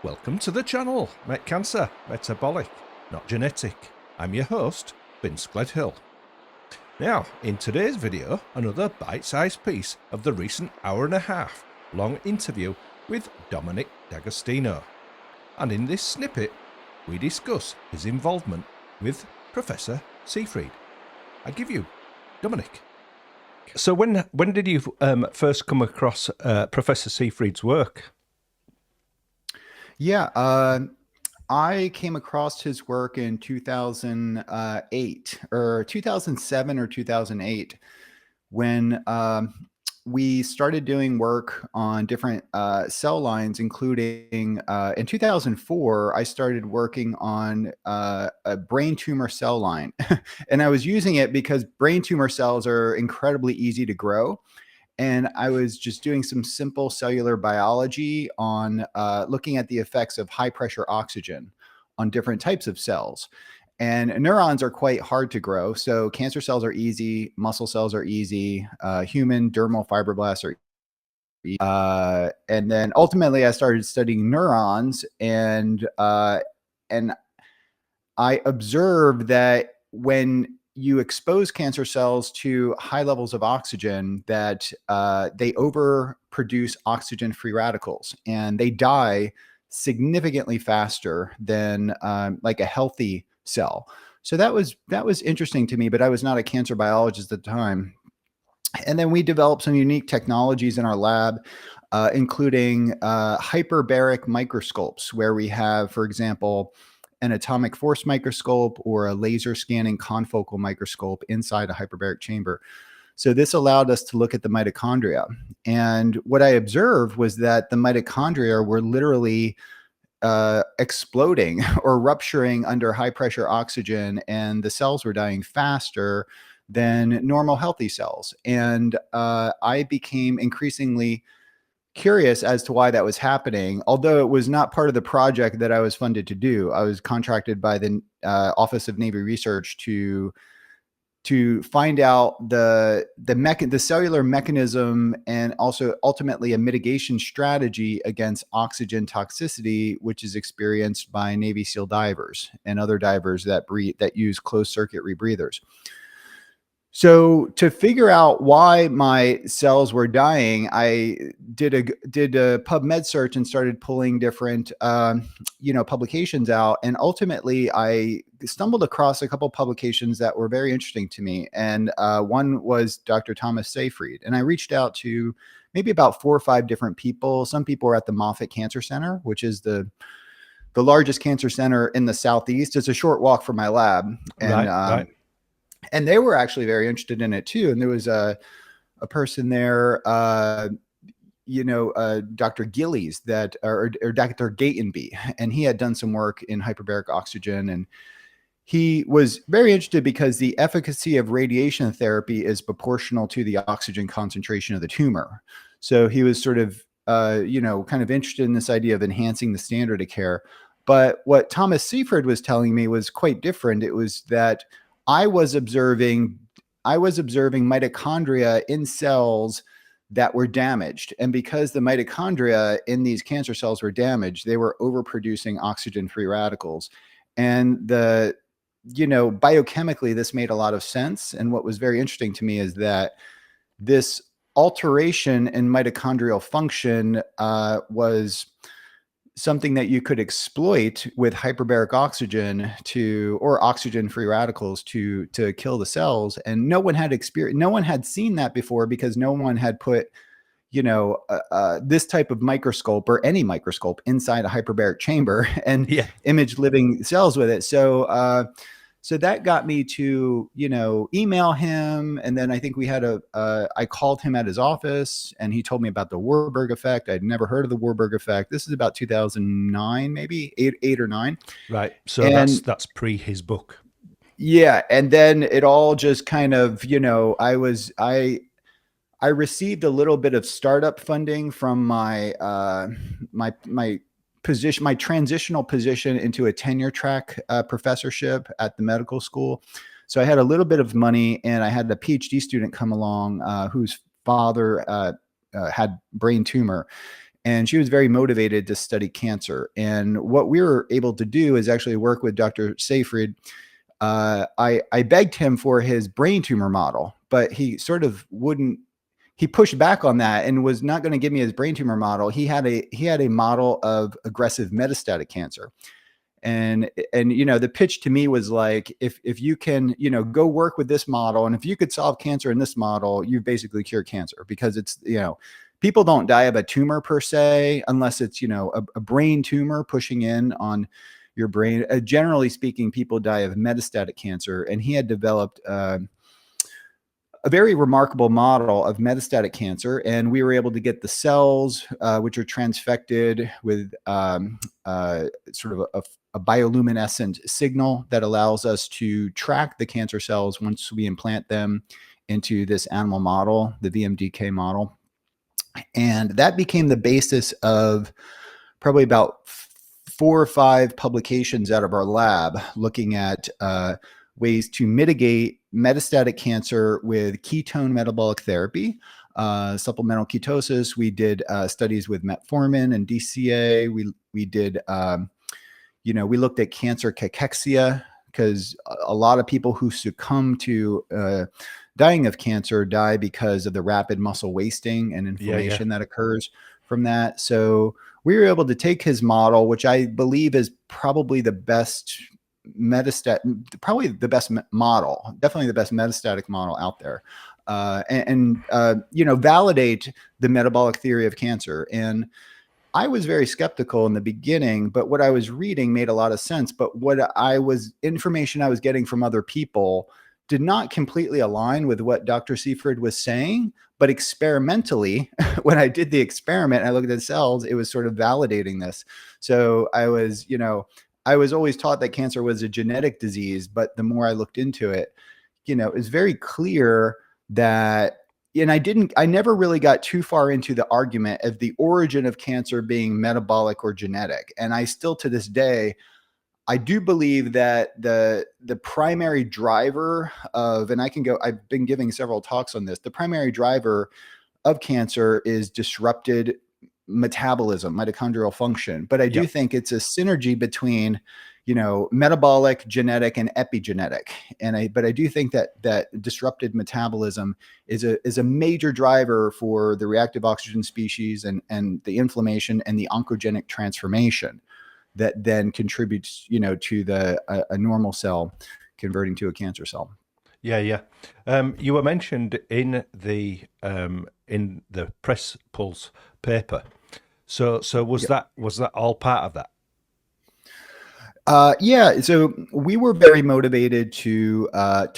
Welcome to the channel, Met Cancer, Metabolic, Not Genetic. I'm your host, Vince Gledhill. Now, in today's video, another bite-sized piece of the recent hour-and-a-half long interview with Dominic D'Agostino. And in this snippet, we discuss his involvement with Professor Seyfried. I give you Dominic. So when did you first come across Professor Seyfried's work? Yeah, I came across his work in 2008 or 2007 or 2008 when we started doing work on different cell lines, including in 2004, I started working on a brain tumor cell line. And I was using it because brain tumor cells are incredibly easy to grow. And I was just doing some simple cellular biology on looking at the effects of high pressure oxygen on different types of cells. And neurons are quite hard to grow. So cancer cells are easy, muscle cells are easy, human dermal fibroblasts are easy. And then ultimately I started studying neurons, and I observed that when you expose cancer cells to high levels of oxygen, that they overproduce oxygen-free radicals, and they die significantly faster than like a healthy cell. So that was interesting to me, but I was not a cancer biologist at the time. And then we developed some unique technologies in our lab, including hyperbaric microscopes, where we have, for example, an atomic force microscope or a laser scanning confocal microscope inside a hyperbaric chamber. So this allowed us to look at the mitochondria. And what I observed was that the mitochondria were literally exploding or rupturing under high pressure oxygen, and the cells were dying faster than normal healthy cells. And I became increasingly curious as to why that was happening, although it was not part of the project that I was funded to do. I was contracted by the Office of Navy Research to find out the cellular mechanism, and also ultimately a mitigation strategy against oxygen toxicity, which is experienced by Navy SEAL divers and other divers that use closed circuit rebreathers. So to figure out why my cells were dying, I did a PubMed search and started pulling different, publications out. And ultimately, I stumbled across a couple of publications that were very interesting to me. And one was Dr. Thomas Seyfried. And I reached out to maybe about 4 or 5 different people. Some people were at the Moffitt Cancer Center, which is the largest cancer center in the Southeast. It's a short walk from my lab. And Right. And they were actually very interested in it too. And there was a person there, Dr. Gillies, or Dr. Gatenby, and he had done some work in hyperbaric oxygen. And he was very interested because the efficacy of radiation therapy is proportional to the oxygen concentration of the tumor. So he was sort of, kind of interested in this idea of enhancing the standard of care. But what Thomas Seyfried was telling me was quite different. It was that I was observing mitochondria in cells that were damaged. And because the mitochondria in these cancer cells were damaged, they were overproducing oxygen-free radicals. And biochemically, this made a lot of sense. And what was very interesting to me is that this alteration in mitochondrial function was something that you could exploit with hyperbaric oxygen or oxygen-free radicals to kill the cells. And no one had seen that before, because no one had put, this type of microscope or any microscope inside a hyperbaric chamber and image living cells with it. So that got me to, email him. And then I think we had I called him at his office, and he told me about the Warburg effect. I'd never heard of the Warburg effect. This is about 2009, maybe 8 or 9. Right. So that's pre his book. Yeah. And then it all just kind of, I received a little bit of startup funding from my transitional position into a tenure track professorship at the medical school. So I had a little bit of money, and I had a PhD student come along whose father had brain tumor. and she was very motivated to study cancer. And what we were able to do is actually work with Dr. Seyfried. I begged him for his brain tumor model, but he sort of wouldn't. He pushed back on that and was not going to give me his brain tumor model. He had a model of aggressive metastatic cancer. And the pitch to me was like, if you can, go work with this model, and if you could solve cancer in this model, you've basically cured cancer, because it's, people don't die of a tumor per se, unless it's, a brain tumor pushing in on your brain. Generally speaking, people die of metastatic cancer. And he had developed a very remarkable model of metastatic cancer, and we were able to get the cells, which are transfected with sort of a bioluminescent signal that allows us to track the cancer cells once we implant them into this animal model, the VMDK model. And that became the basis of probably about 4 or 5 publications out of our lab, looking at ways to mitigate metastatic cancer with ketone metabolic therapy, supplemental ketosis. We did studies with metformin and DCA. We did, we looked at cancer cachexia, because a lot of people who succumb to dying of cancer die because of the rapid muscle wasting and inflammation that occurs from that. So we were able to take his model, which I believe is probably the best definitely the best metastatic model out there, and validate the metabolic theory of cancer. And I was very skeptical in the beginning, but what I was reading made a lot of sense. But information I was getting from other people did not completely align with what Dr. Seyfried was saying. But experimentally, when I did the experiment and I looked at the cells, it was sort of validating this. So I was always taught that cancer was a genetic disease, but the more I looked into it, it's very clear that, and I never really got too far into the argument of the origin of cancer being metabolic or genetic. And I still, to this day, I do believe that the primary driver of, and I've been giving several talks on this, the primary driver of cancer is disrupted metabolism, mitochondrial function. But I do think it's a synergy between, metabolic, genetic, and epigenetic. But I do think that disrupted metabolism is a major driver for the reactive oxygen species and the inflammation and the oncogenic transformation that then contributes, to a normal cell converting to a cancer cell. Yeah. You were mentioned in the Press Pulse paper. So was that all part of that? Yeah. So we were very motivated to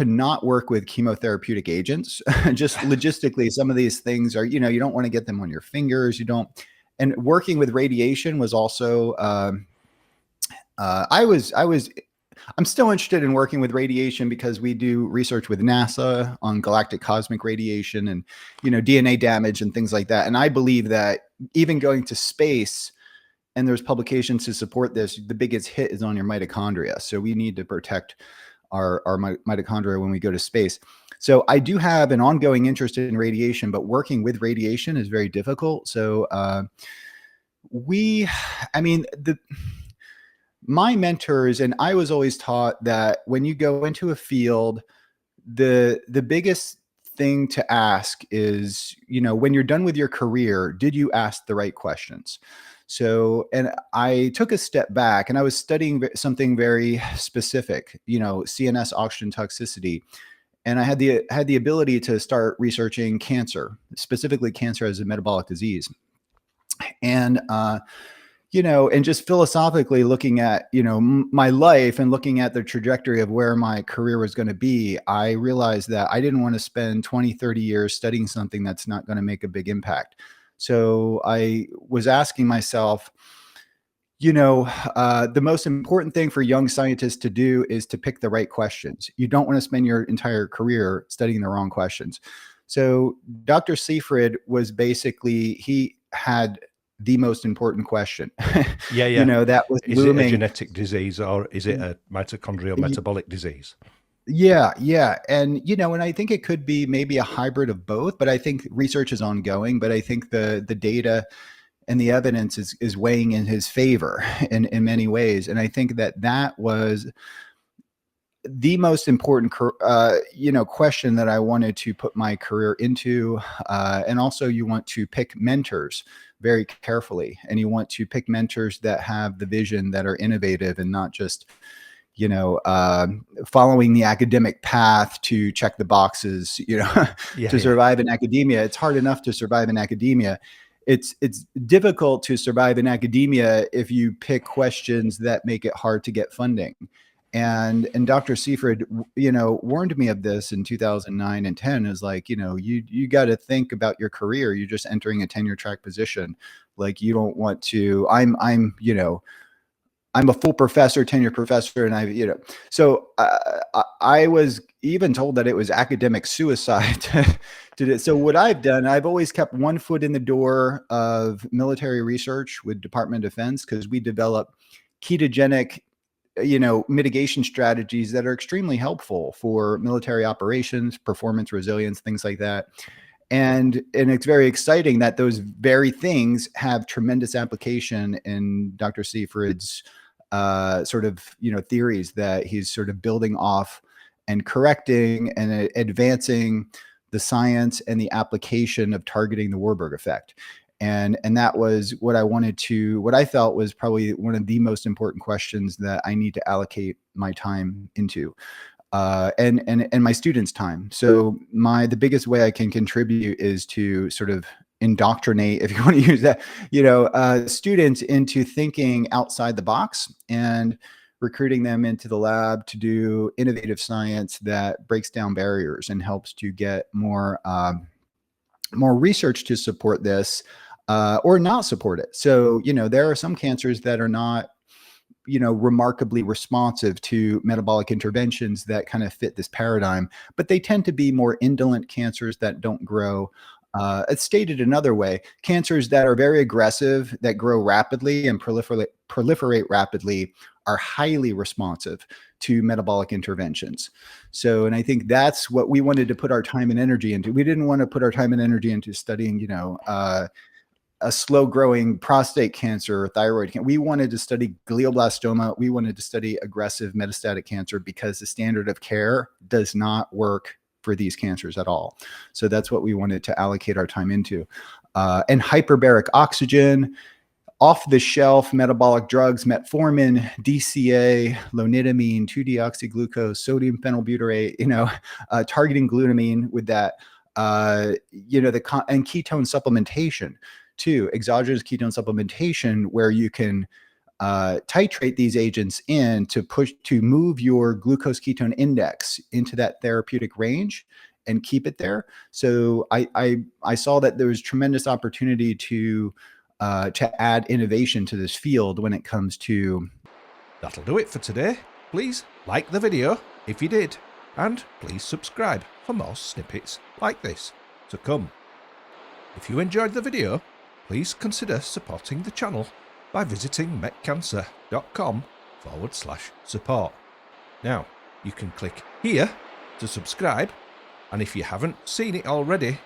not work with chemotherapeutic agents. Just logistically, some of these things are, you don't want to get them on your fingers. And working with radiation was also, I'm still interested in working with radiation because we do research with NASA on galactic cosmic radiation and, DNA damage and things like that. And I believe that even going to space, and there's publications to support this, the biggest hit is on your mitochondria. So we need to protect our mitochondria when we go to space. So I do have an ongoing interest in radiation, but working with radiation is very difficult. So my mentors, and I was always taught that when you go into a field, the biggest thing to ask is, when you're done with your career, did you ask the right questions? So, and I took a step back and I was studying something very specific, CNS oxygen toxicity. And I had the ability to start researching cancer, specifically cancer as a metabolic disease. And, and just philosophically looking at, my life and looking at the trajectory of where my career was going to be, I realized that I didn't want to spend 20, 30 years studying something that's not going to make a big impact. So I was asking myself, the most important thing for young scientists to do is to pick the right questions. You don't want to spend your entire career studying the wrong questions. So Dr. Seyfried was basically, he had the most important question. Yeah. That was is looming. It a genetic disease or is it a mitochondrial metabolic disease? Yeah. And, and I think it could be maybe a hybrid of both, but I think research is ongoing, but I think the data and the evidence is weighing in his favor in many ways. And I think that was the most important, question that I wanted to put my career into. And also, you want to pick mentors very carefully, and you want to pick mentors that have the vision, that are innovative, and not just following the academic path to check the boxes, to survive in academia. It's hard enough to survive in academia. It's difficult to survive in academia if you pick questions that make it hard to get funding. And Dr. Seyfried, warned me of this in 2009 and 10. Is like, you got to think about your career. You're just entering a tenure track position. Like, you don't want to. I'm a full professor, tenured professor, and so I was even told that it was academic suicide to do it. So what I've done, I've always kept one foot in the door of military research with Department of Defense, because we develop ketogenic, mitigation strategies that are extremely helpful for military operations, performance, resilience, things like that. And it's very exciting that those very things have tremendous application in Dr. Seyfried's theories that he's sort of building off and correcting and advancing the science and the application of targeting the Warburg effect. And that was what I felt was probably one of the most important questions that I need to allocate my time into, and my students' time. So the biggest way I can contribute is to sort of indoctrinate, if you want to use that, students into thinking outside the box and recruiting them into the lab to do innovative science that breaks down barriers and helps to get more research to support this, or not support it. So, there are some cancers that are not, remarkably responsive to metabolic interventions that kind of fit this paradigm, but they tend to be more indolent cancers that don't grow. It's stated another way: cancers that are very aggressive, that grow rapidly and proliferate rapidly, are highly responsive to metabolic interventions. So, and I think that's what we wanted to put our time and energy into. We didn't want to put our time and energy into studying, a slow growing prostate cancer or thyroid cancer. We wanted to study glioblastoma. We wanted to study aggressive metastatic cancer, because the standard of care does not work for these cancers at all. So that's what we wanted to allocate our time into. And hyperbaric oxygen, off the shelf metabolic drugs, metformin, DCA, lonidamine, 2-deoxyglucose, sodium phenylbutyrate, targeting glutamine with that, and ketone supplementation too, exogenous ketone supplementation, where you can titrate these agents in to move your glucose ketone index into that therapeutic range and keep it there. So I saw that there was tremendous opportunity to add innovation to this field when it comes to. That'll do it for today. Please like the video if you did, and please subscribe for more snippets like this to come. If you enjoyed the video, please consider supporting the channel by visiting metcancer.com/support. Now, you can click here to subscribe, and if you haven't seen it already,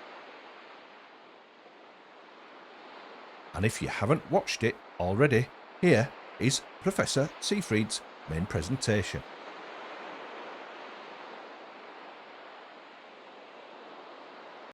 and if you haven't watched it already, here is Professor Seyfried's main presentation.